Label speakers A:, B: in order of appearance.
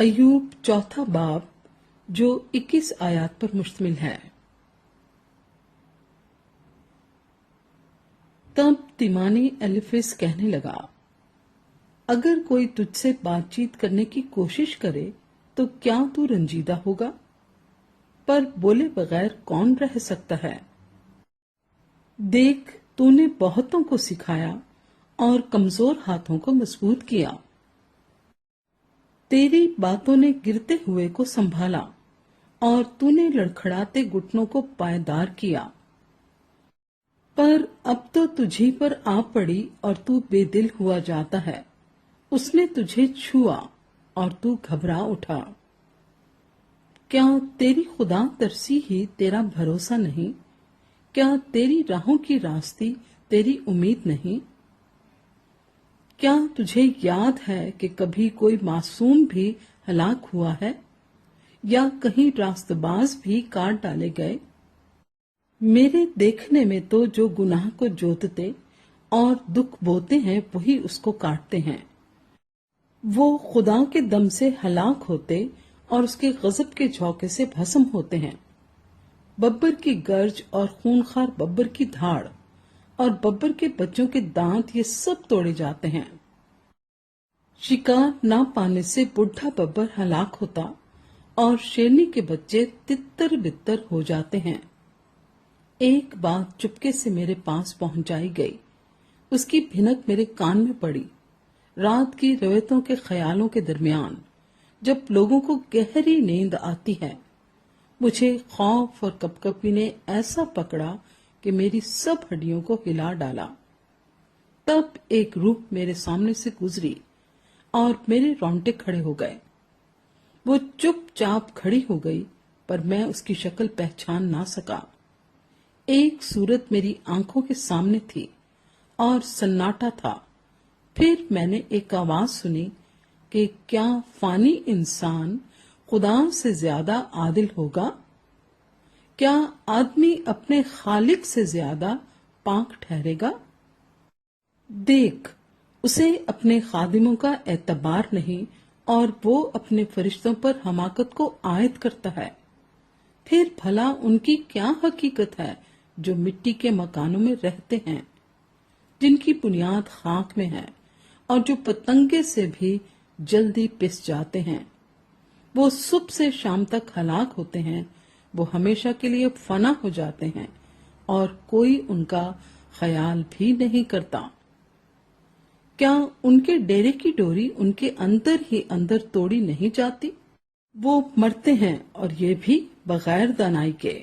A: अय्यूब चौथा बाब जो 21 आयात पर मुश्तमिल है। तब तिमानी एलिफिस कहने लगा, अगर कोई तुझसे बातचीत करने की कोशिश करे तो क्या तू रंजीदा होगा? पर बोले बगैर कौन रह सकता है? देख, तूने बहुतों को सिखाया और कमजोर हाथों को मजबूत किया। तेरी बातों ने गिरते हुए को संभाला और तूने लड़खड़ाते घुटनों को पायदार किया। पर अब तो तुझी पर आ पड़ी और तू बेदिल हुआ जाता है। उसने तुझे छुआ और तू घबरा उठा। क्या तेरी खुदा तरसी ही तेरा भरोसा नहीं? क्या तेरी राहों की रास्ती तेरी उम्मीद नहीं? क्या तुझे याद है कि कभी कोई मासूम भी हलाक हुआ है या कहीं रास्तबाज भी काट डाले गए? मेरे देखने में तो जो गुनाह को जोतते और दुख बोते हैं वही उसको काटते हैं। वो खुदा के दम से हलाक होते और उसके गजब के झोंके से भस्म होते हैं। बब्बर की गर्ज और खूनखार बब्बर की धाड़ और बब्बर के बच्चों के दांत ये सब तोड़े जाते हैं। शिकार ना पाने से बुढ़ा बब्बर हलाक होता और शेरनी के बच्चे तितर बितर हो जाते हैं। एक बात चुपके से मेरे पास पहुंचाई गई, उसकी भिनक मेरे कान में पड़ी। रात की रवैतों के ख्यालों के दरमियान जब लोगों को गहरी नींद आती है, मुझे खौफ और कपकपी ने ऐसा पकड़ा कि मेरी सब हड्डियों को हिला डाला। तब एक रूह मेरे सामने से गुजरी और मेरे रोंगटे खड़े हो गए। वो चुपचाप खड़ी हो गई, पर मैं उसकी शक्ल पहचान ना सका। एक सूरत मेरी आंखों के सामने थी और सन्नाटा था। फिर मैंने एक आवाज सुनी कि क्या फानी इंसान खुदा से ज्यादा आदिल होगा? क्या आदमी अपने खालिक से ज्यादा पाक ठहरेगा? देख, उसे अपने खादिमों का एतबार नहीं और वो अपने फरिश्तों पर हमाकत को आयद करता है। फिर भला उनकी क्या हकीकत है जो मिट्टी के मकानों में रहते हैं, जिनकी बुनियाद खाक में है और जो पतंगे से भी जल्दी पिस जाते हैं। वो सुबह से शाम तक हलाक होते हैं, वो हमेशा के लिए फना हो जाते हैं और कोई उनका ख्याल भी नहीं करता। क्या उनके डेरे की डोरी उनके अंदर ही अंदर तोड़ी नहीं जाती? वो मरते हैं और ये भी बगैर दानाई के।